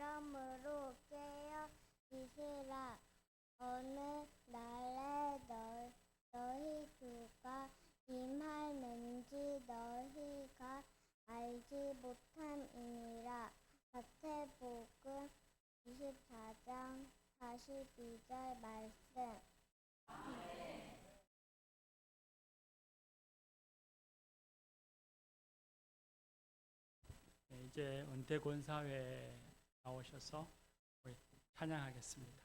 그러므로 깨어 있으라. 어느 날에 너희 주가 임하는지 너희가 알지 못함이니라. 마태복음 24장 42절 말씀. 이제 은퇴권사회에 나오셔서 우리 찬양하겠습니다.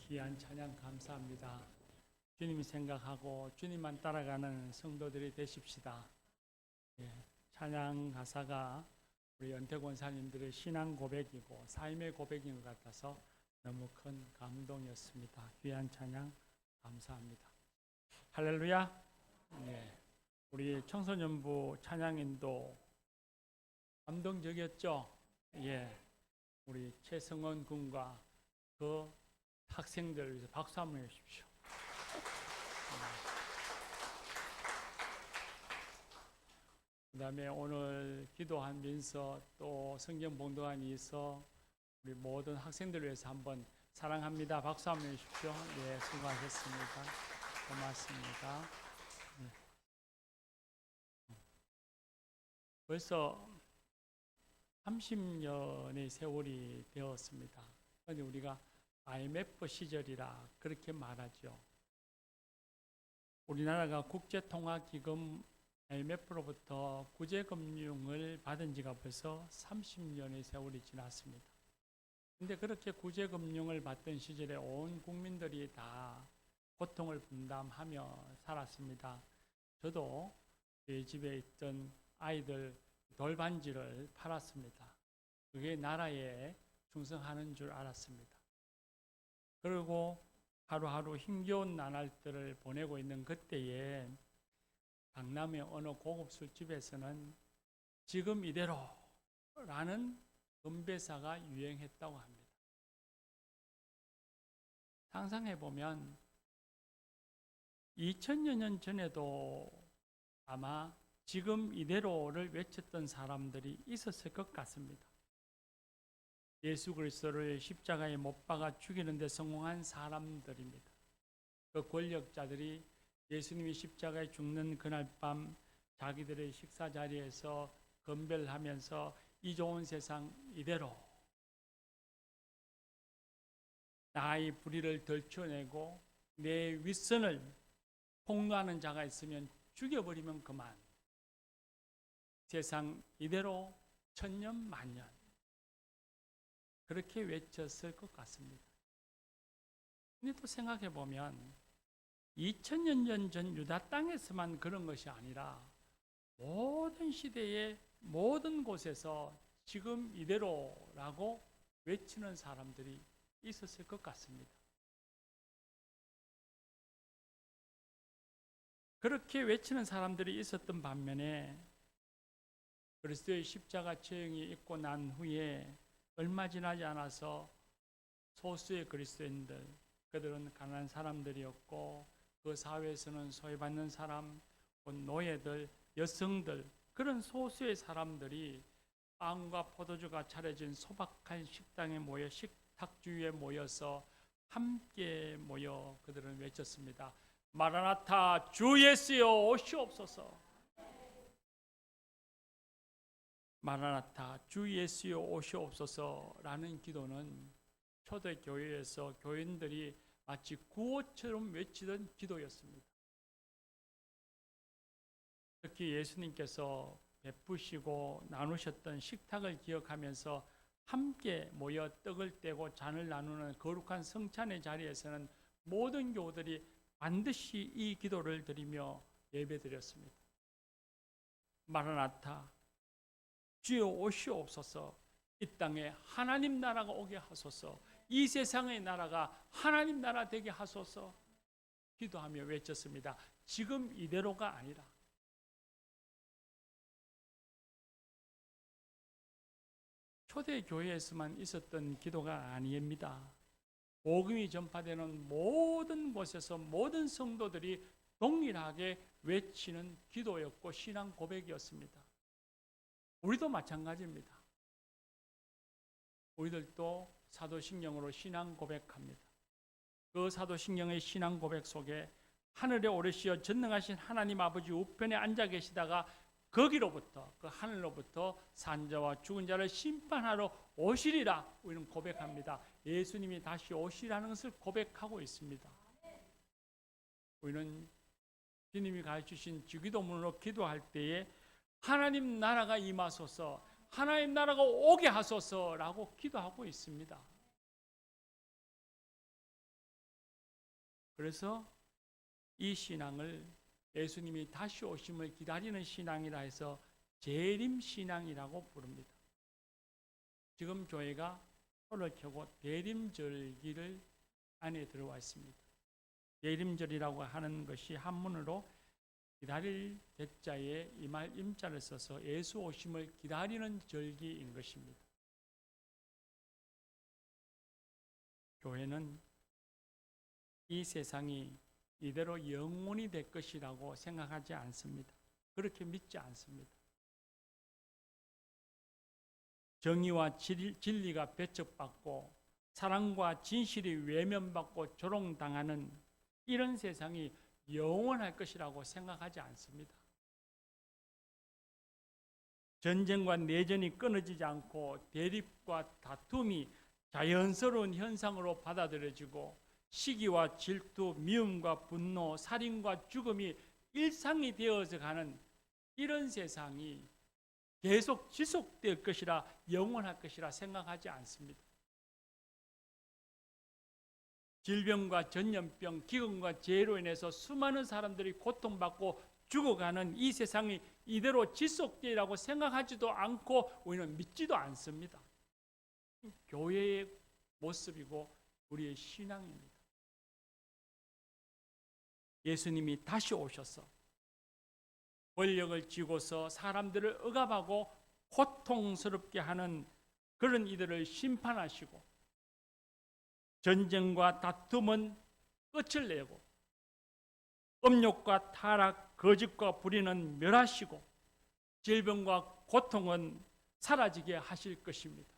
귀한 찬양 감사합니다. 주님 생각하고 주님만 따라가는 성도들이 되십시다. 예, 찬양 가사가 우리 연태 권사님들의 신앙 고백이고 삶의 고백인 것 같아서 너무 큰 감동이었습니다. 귀한 찬양 감사합니다. 할렐루야. 예, 우리 청소년부 찬양인도 감동적이었죠. 예, 우리 최성원 군과 그 학생들 위해서 박수 한번 해주십시오. 그 다음에 오늘 기도하면서 또 성경 봉독안이 있어 우리 모든 학생들 위해서 한번 사랑합니다. 박수 한번 해주십시오. 예, 수고하셨습니다. 고맙습니다. 벌써 30년의 세월이 되었습니다. 그런데 우리가 IMF 시절이라 그렇게 말하죠. 우리나라가 국제통화기금 IMF로부터 구제금융을 받은 지가 벌써 30년의 세월이 지났습니다. 그런데 그렇게 구제금융을 받던 시절에 온 국민들이 다 고통을 분담하며 살았습니다. 저도 제 집에 있던 아이들 돌반지를 팔았습니다. 그게 나라에 충성하는 줄 알았습니다. 그리고 하루하루 힘겨운 나날들을 보내고 있는 그때에 강남의 어느 고급 술집에서는 지금 이대로라는 건배사가 유행했다고 합니다. 상상해보면 2000여 년 전에도 아마 지금 이대로를 외쳤던 사람들이 있었을 것 같습니다. 예수 그리스도를 십자가에 못 박아 죽이는 데 성공한 사람들입니다. 그 권력자들이 예수님이 십자가에 죽는 그날 밤 자기들의 식사 자리에서 건배를 하면서 이 좋은 세상 이대로 나의 불의를 덜쳐내고 내 윗선을 폭로하는 자가 있으면 죽여버리면 그만. 세상 이대로 천년 만년 그렇게 외쳤을 것 같습니다. 근데 또 생각해 보면 2000년 전 유다 땅에서만 그런 것이 아니라 모든 시대의 모든 곳에서 지금 이대로라고 외치는 사람들이 있었을 것 같습니다. 그렇게 외치는 사람들이 있었던 반면에 그리스도의 십자가 처형이 있고 난 후에 얼마 지나지 않아서 소수의 그리스도인들, 그들은 가난한 사람들이었고 그 사회에서는 소외받는 사람, 노예들, 여성들, 그런 소수의 사람들이 빵과 포도주가 차려진 소박한 식당에 모여 식탁 주위에 모여서 함께 모여 그들은 외쳤습니다. 마라나타 주 예수여 오시옵소서. 마라나타 주 예수여 오시옵소서라는 기도는 초대 교회에서 교인들이 마치 구호처럼 외치던 기도였습니다. 특히 예수님께서 베푸시고 나누셨던 식탁을 기억하면서 함께 모여 떡을 떼고 잔을 나누는 거룩한 성찬의 자리에서는 모든 교우들이 반드시 이 기도를 드리며 예배드렸습니다. 마라나타 주여 오시옵소서. 이 땅에 하나님 나라가 오게 하소서. 이 세상의 나라가 하나님 나라 되게 하소서. 기도하며 외쳤습니다. 지금 이대로가 아니라 초대교회에서만 있었던 기도가 아닙니다. 복음이 전파되는 모든 곳에서 모든 성도들이 동일하게 외치는 기도였고 신앙 고백이었습니다. 우리도 마찬가지입니다. 우리들도 사도신경으로 신앙 고백합니다. 그 사도신경의 신앙 고백 속에 하늘에 오르시어 전능하신 하나님 아버지 우편에 앉아 계시다가 거기로부터 그 하늘로부터 산자와 죽은 자를 심판하러 오시리라 우리는 고백합니다. 예수님이 다시 오시라는 것을 고백하고 있습니다. 우리는 주님이 가르치신 주기도문으로 기도할 때에 하나님 나라가 임하소서, 하나님 나라가 오게 하소서라고 기도하고 있습니다. 그래서 이 신앙을 예수님이 다시 오심을 기다리는 신앙이라 해서 재림 신앙이라고 부릅니다. 지금 교회가 불을 켜고 대림절기를 안에 들어와 있습니다. 대림절이라고 하는 것이 한문으로 기다릴 대자에 이말 임자를 써서 예수 오심을 기다리는 절기인 것입니다. 교회는 이 세상이 이대로 영원히 될 것이라고 생각하지 않습니다. 그렇게 믿지 않습니다. 정의와 진리가 배척받고 사랑과 진실이 외면받고 조롱당하는 이런 세상이 영원할 것이라고 생각하지 않습니다. 전쟁과 내전이 끊어지지 않고 대립과 다툼이 자연스러운 현상으로 받아들여지고 시기와 질투, 미움과 분노, 살인과 죽음이 일상이 되어져 가는 이런 세상이 계속 지속될 것이라 영원할 것이라 생각하지 않습니다. 질병과 전염병, 기근과 재해로 인해서 수많은 사람들이 고통받고 죽어가는 이 세상이 이대로 지속되리라고 생각하지도 않고 우리는 믿지도 않습니다. 교회의 모습이고 우리의 신앙입니다. 예수님이 다시 오셔서 권력을 쥐고서 사람들을 억압하고 고통스럽게 하는 그런 이들을 심판하시고 전쟁과 다툼은 끝을 내고 음욕과 타락, 거짓과 불의는 멸하시고 질병과 고통은 사라지게 하실 것입니다.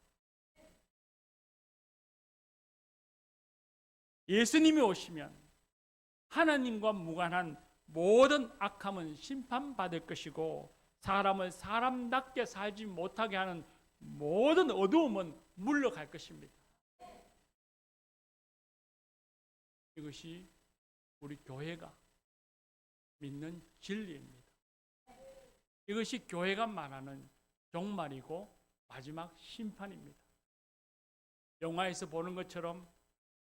예수님이 오시면 하나님과 무관한 모든 악함은 심판받을 것이고 사람을 사람답게 살지 못하게 하는 모든 어두움은 물러갈 것입니다. 이것이 우리 교회가 믿는 진리입니다. 이것이 교회가 말하는 종말이고 마지막 심판입니다. 영화에서 보는 것처럼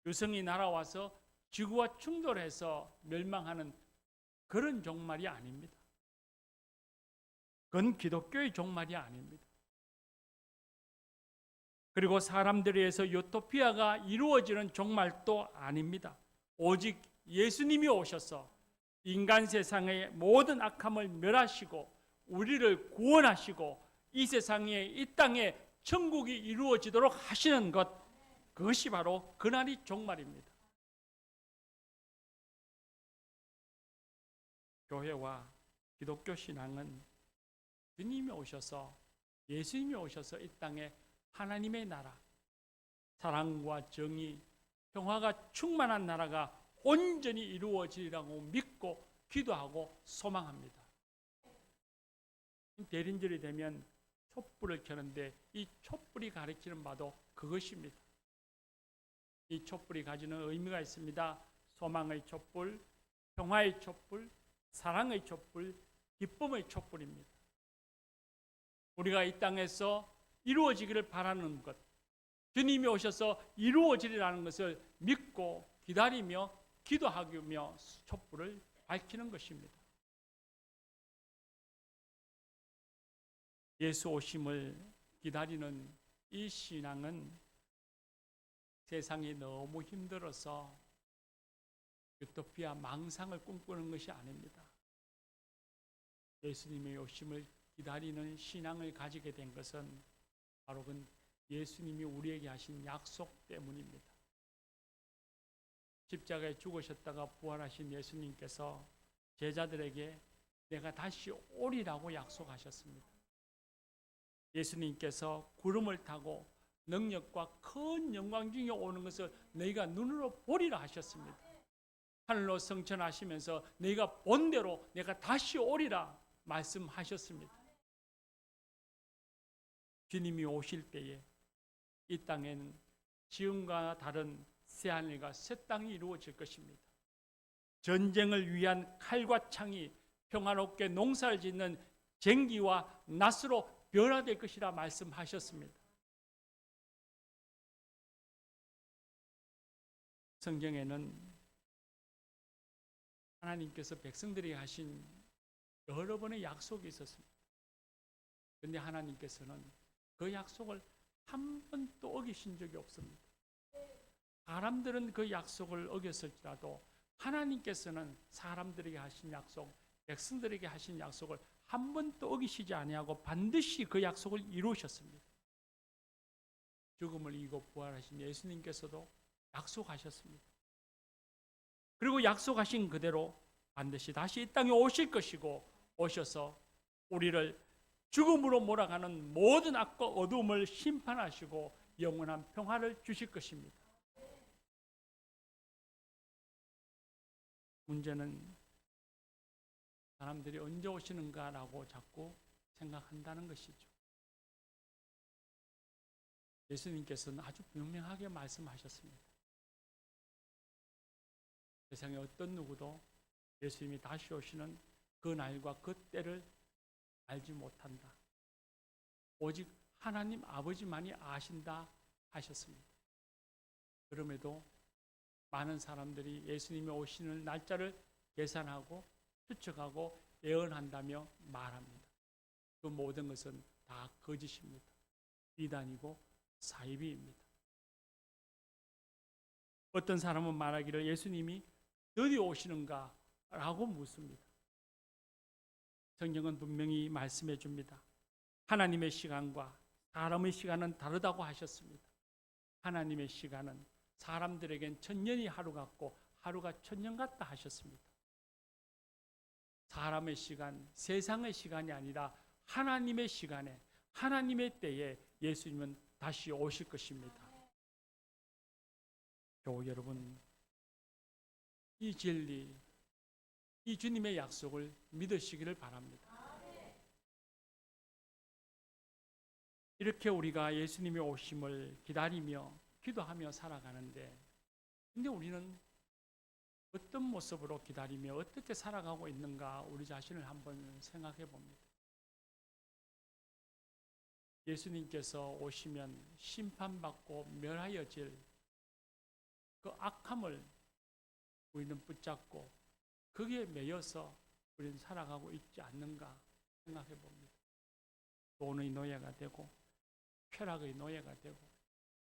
유성이 날아와서 지구와 충돌해서 멸망하는 그런 종말이 아닙니다. 그건 기독교의 종말이 아닙니다. 그리고 사람들에 의해서 유토피아가 이루어지는 종말도 아닙니다. 오직 예수님이 오셔서 인간 세상의 모든 악함을 멸하시고 우리를 구원하시고 이 세상에 이 땅에 천국이 이루어지도록 하시는 것, 그것이 바로 그날이 종말입니다. 교회와 기독교 신앙은 주님이 오셔서 예수님이 오셔서 이 땅에 하나님의 나라, 사랑과 정의, 평화가 충만한 나라가 온전히 이루어지리라고 믿고 기도하고 소망합니다. 대림절이 되면 촛불을 켜는데 이 촛불이 가리키는 바도 그것입니다. 이 촛불이 가지는 의미가 있습니다. 소망의 촛불, 평화의 촛불, 사랑의 촛불, 기쁨의 촛불입니다. 우리가 이 땅에서 이루어지기를 바라는 것, 주님이 오셔서 이루어지리라는 것을 믿고 기다리며 기도하며 촛불을 밝히는 것입니다. 예수 오심을 기다리는 이 신앙은 세상이 너무 힘들어서 유토피아 망상을 꿈꾸는 것이 아닙니다. 예수님의 오심을 기다리는 신앙을 가지게 된 것은 바로 그 예수님이 우리에게 하신 약속 때문입니다. 십자가에 죽으셨다가 부활하신 예수님께서 제자들에게 내가 다시 오리라고 약속하셨습니다. 예수님께서 구름을 타고 능력과 큰 영광 중에 오는 것을 너희가 눈으로 보리라 하셨습니다. 하늘로 승천하시면서 너희가 본 대로 내가 다시 오리라 말씀하셨습니다. 주님이 오실 때에 이 땅에는 지금과 다른 새하늘과 새 땅이 이루어질 것입니다. 전쟁을 위한 칼과 창이 평화롭게 농사를 짓는 쟁기와 낫으로 변화될 것이라 말씀하셨습니다. 성경에는 하나님께서 백성들에게 하신 여러 번의 약속이 있었습니다. 그런데 하나님께서는 그 약속을 한 번도 어기신 적이 없습니다. 사람들은 그 약속을 어겼을지라도 하나님께서는 사람들에게 하신 약속, 백성들에게 하신 약속을 한 번도 어기시지 아니하고 반드시 그 약속을 이루셨습니다. 죽음을 이기고 부활하신 예수님께서도 약속하셨습니다. 그리고 약속하신 그대로 반드시 다시 이 땅에 오실 것이고 오셔서 우리를 죽음으로 몰아가는 모든 악과 어두움을 심판하시고 영원한 평화를 주실 것입니다. 문제는 사람들이 언제 오시는가라고 자꾸 생각한다는 것이죠. 예수님께서는 아주 분명하게 말씀하셨습니다. 세상에 어떤 누구도 예수님이 다시 오시는 그 날과 그 때를 알지 못한다. 오직 하나님 아버지만이 아신다 하셨습니다. 그럼에도 많은 사람들이 예수님이 오시는 날짜를 계산하고 추측하고 예언한다며 말합니다. 그 모든 것은 다 거짓입니다. 이단이고 사이비입니다. 어떤 사람은 말하기를 예수님이 어디 오시는가 라고 묻습니다. 성경은 분명히 말씀해 줍니다. 하나님의 시간과 사람의 시간은 다르다고 하셨습니다. 하나님의 시간은 사람들에겐 천년이 하루 같고 하루가 천년 같다 하셨습니다. 사람의 시간, 세상의 시간이 아니라 하나님의 시간에, 하나님의 때에 예수님은 다시 오실 것입니다. 교우 여러분, 이 진리, 이 주님의 약속을 믿으시기를 바랍니다. 이렇게 우리가 예수님의 오심을 기다리며 기도하며 살아가는데, 근데 우리는 어떤 모습으로 기다리며 어떻게 살아가고 있는가 우리 자신을 한번 생각해 봅니다. 예수님께서 오시면 심판받고 멸하여질 그 악함을 우리는 붙잡고 거기에 매여서 우리는 살아가고 있지 않는가 생각해 봅니다. 돈의 노예가 되고 쾌락의 노예가 되고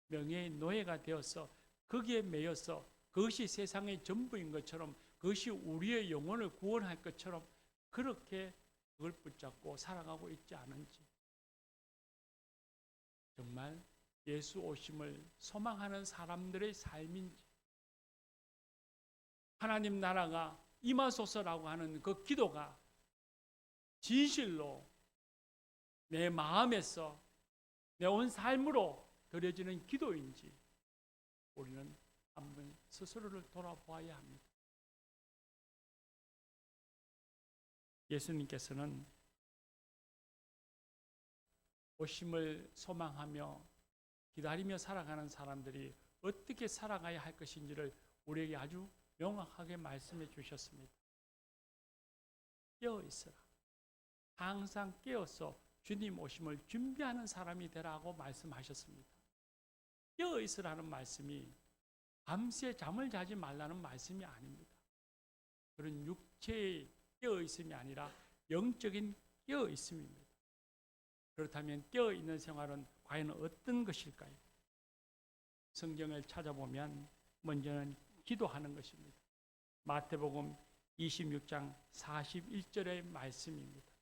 명예의 노예가 되어서 거기에 매여서 그것이 세상의 전부인 것처럼 그것이 우리의 영혼을 구원할 것처럼 그렇게 그걸 붙잡고 살아가고 있지 않은지, 정말 예수 오심을 소망하는 사람들의 삶인지, 하나님 나라가 임하소서라고 하는 그 기도가 진실로 내 마음에서 내 온 삶으로 드려지는 기도인지 우리는 한번 스스로를 돌아보아야 합니다. 예수님께서는 오심을 소망하며 기다리며 살아가는 사람들이 어떻게 살아가야 할 것인지를 우리에게 아주 명확하게 말씀해 주셨습니다. 깨어 있으라. 항상 깨어서 주님 오심을 준비하는 사람이 되라고 말씀하셨습니다. 깨어 있으라는 말씀이 밤새 잠을 자지 말라는 말씀이 아닙니다. 그런 육체의 깨어 있음이 아니라 영적인 깨어 있음입니다. 그렇다면 깨어 있는 생활은 과연 어떤 것일까요? 성경을 찾아보면 먼저는 기도하는 것입니다. 마태복음 26장 41절의 말씀입니다.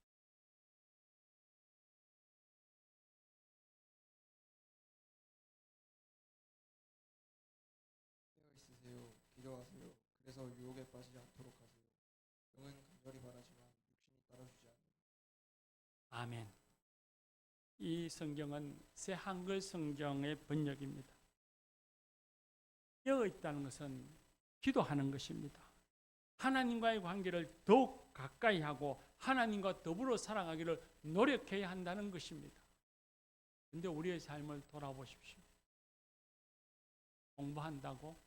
있으세요. 기도하세요. 그래서 유혹에 빠지지 않도록 하세요. 영은 간절히 바라지만 육신이 따라주지 않는. 아멘. 이 성경은 새 한글 성경의 번역입니다. 깨어 있다는 것은 기도하는 것입니다. 하나님과의 관계를 더욱 가까이 하고 하나님과 더불어 살아가기를 노력해야 한다는 것입니다. 그런데 우리의 삶을 돌아보십시오. 공부한다고,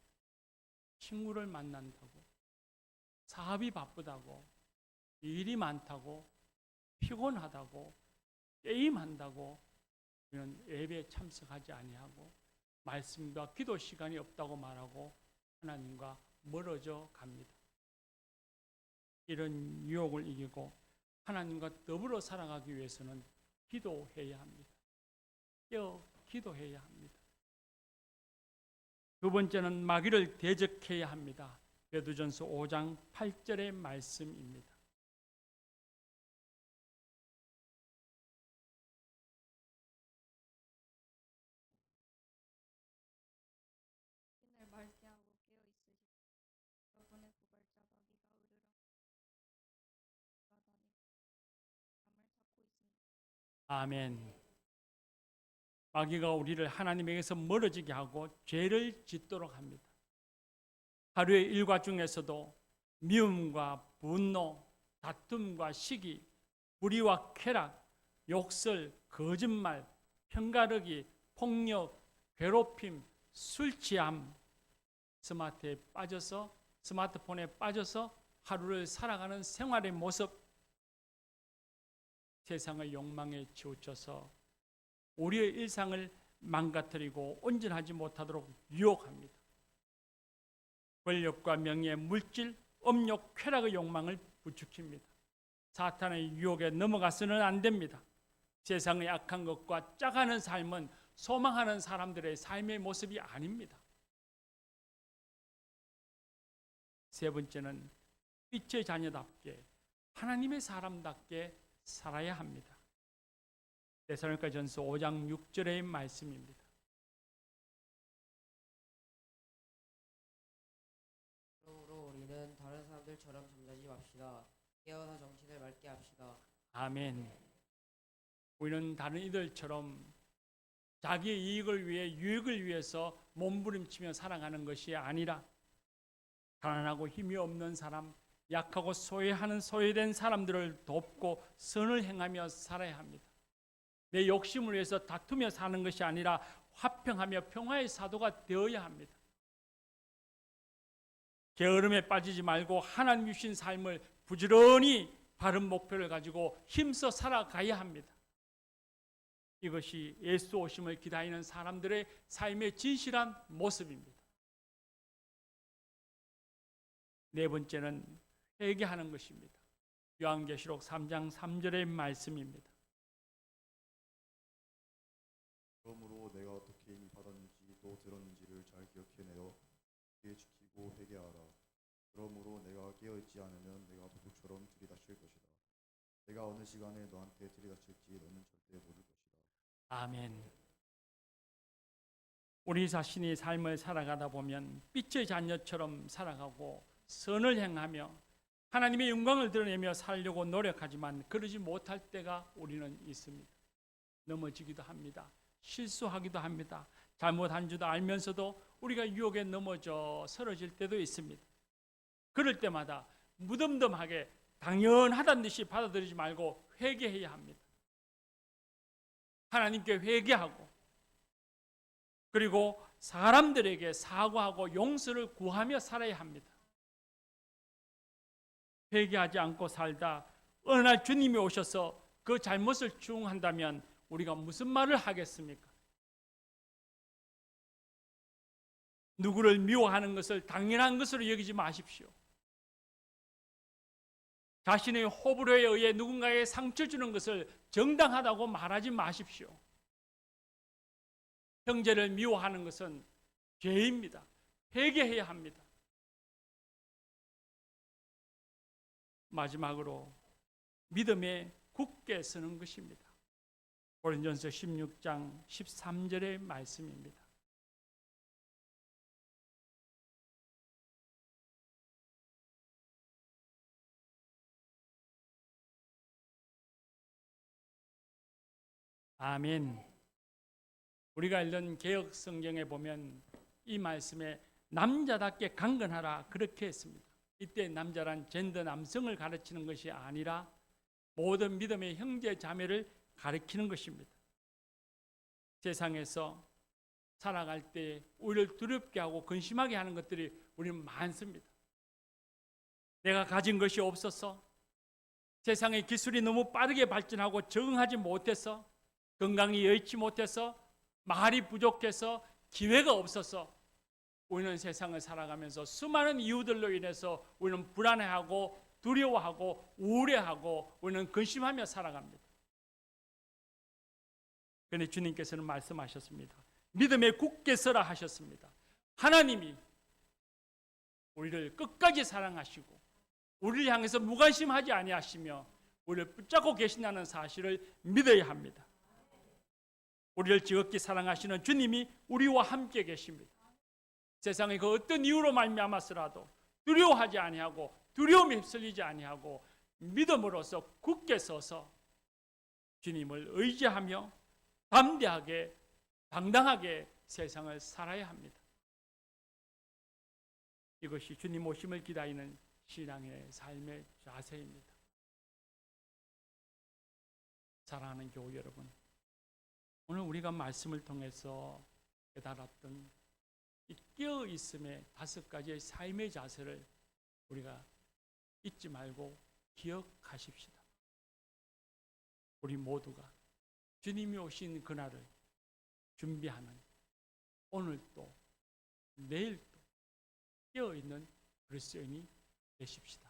친구를 만난다고, 사업이 바쁘다고, 일이 많다고, 피곤하다고, 게임한다고 우리는 예배에 참석하지 아니하고 말씀과 기도 시간이 없다고 말하고 하나님과 멀어져 갑니다. 이런 유혹을 이기고 하나님과 더불어 살아가기 위해서는 기도해야 합니다. 기도해야 합니다. 두 번째는 마귀를 대적해야 합니다. 베드로전서 5장 8절의 말씀입니다. 신을 맑게 하고 깨어 있으시고 여러분의 고발자 마귀가 으르렁 밤을 찾고 있습니다. 아멘. 마귀가 우리를 하나님에게서 멀어지게 하고 죄를 짓도록 합니다. 하루의 일과 중에서도 미움과 분노, 다툼과 시기, 불의와 쾌락, 욕설, 거짓말, 편가르기, 폭력, 괴롭힘, 술 취함, 스마트폰에 빠져서 하루를 살아가는 생활의 모습, 세상의 욕망에 치우쳐서 우리의 일상을 망가뜨리고 온전하지 못하도록 유혹합니다. 권력과 명예, 물질, 음욕, 쾌락의 욕망을 부추깁니다. 사탄의 유혹에 넘어가서는 안 됩니다. 세상의 악한 것과 짜가는 삶은 소망하는 사람들의 삶의 모습이 아닙니다. 세 번째는 빛의 자녀답게 하나님의 사람답게 살아야 합니다. 데살로니가전서 5장 6절의 말씀입니다. 그러므로 우리는 다른 사람들처럼 잠자지 맙시다. 깨어서 정신을 맑게 합시다. 아멘. 우리는 다른 이들처럼 자기의 이익을 위해 유익을 위해서 몸부림치며 살아가는 것이 아니라 가난하고 힘이 없는 사람, 약하고 소외된 사람들을 돕고 선을 행하며 살아야 합니다. 내 욕심을 위해서 다투며 사는 것이 아니라 화평하며 평화의 사도가 되어야 합니다. 게으름에 빠지지 말고 하나님 주신 삶을 부지런히 바른 목표를 가지고 힘써 살아가야 합니다. 이것이 예수 오심을 기다리는 사람들의 삶의 진실한 모습입니다. 네 번째는 회개하는 것입니다. 요한계시록 3장 3절의 말씀입니다. 그러므로 내가 어떻게 이미 받았는지 또 들었는지를 잘 기억해내어 귀에 지키고 회개하라. 그러므로 내가 깨어있지 않으면 내가 도둑처럼 들이닥칠 것이다. 내가 어느 시간에 너한테 들이닥칠지 너는 절대 모를 것이다. 아멘. 우리 자신이 삶을 살아가다 보면 빛의 자녀처럼 살아가고 선을 행하며 하나님의 영광을 드러내며 살려고 노력하지만 그러지 못할 때가 우리는 있습니다. 넘어지기도 합니다. 실수하기도 합니다. 잘못한 줄도 알면서도 우리가 유혹에 넘어져 쓰러질 때도 있습니다. 그럴 때마다 무덤덤하게 당연하다는 듯이 받아들이지 말고 회개해야 합니다. 하나님께 회개하고 그리고 사람들에게 사과하고 용서를 구하며 살아야 합니다. 회개하지 않고 살다 어느 날 주님이 오셔서 그 잘못을 중한다면 우리가 무슨 말을 하겠습니까? 누구를 미워하는 것을 당연한 것으로 여기지 마십시오. 자신의 호불호에 의해 누군가에게 상처 주는 것을 정당하다고 말하지 마십시오. 형제를 미워하는 것은 죄입니다. 회개해야 합니다. 마지막으로 믿음에 굳게 서는 것입니다. 고린도전서 16장 13절의 말씀입니다. 아멘. 우리가 읽는 개역 성경에 보면 이 말씀에 남자답게 강건하라 그렇게 했습니다. 이때 남자란 젠더 남성을 가르치는 것이 아니라 모든 믿음의 형제 자매를 가르치는 것입니다. 세상에서 살아갈 때 우리를 두렵게 하고 근심하게 하는 것들이 우리는 많습니다. 내가 가진 것이 없어서, 세상의 기술이 너무 빠르게 발전하고 적응하지 못해서, 건강이 여의치 못해서, 말이 부족해서, 기회가 없어서 우리는 세상을 살아가면서 수많은 이유들로 인해서 우리는 불안해하고 두려워하고 우울해하고 우리는 근심하며 살아갑니다. 그런데 주님께서는 말씀하셨습니다. 믿음에 굳게 서라 하셨습니다. 하나님이 우리를 끝까지 사랑하시고 우리를 향해서 무관심하지 아니하시며 우리를 붙잡고 계신다는 사실을 믿어야 합니다. 우리를 지극히 사랑하시는 주님이 우리와 함께 계십니다. 세상의 그 어떤 이유로 말미암아서라도 두려워하지 아니하고 두려움에 휩쓸리지 아니하고 믿음으로써 굳게 서서 주님을 의지하며 담대하게 당당하게 세상을 살아야 합니다. 이것이 주님 오심을 기다리는 신앙의 삶의 자세입니다. 사랑하는 교우 여러분, 오늘 우리가 말씀을 통해서 깨달았던 이 깨어있음의 5가지의 삶의 자세를 우리가 잊지 말고 기억하십시다. 우리 모두가 주님이 오신 그날을 준비하는 오늘도 내일도 깨어있는 그리스도인이 되십시다.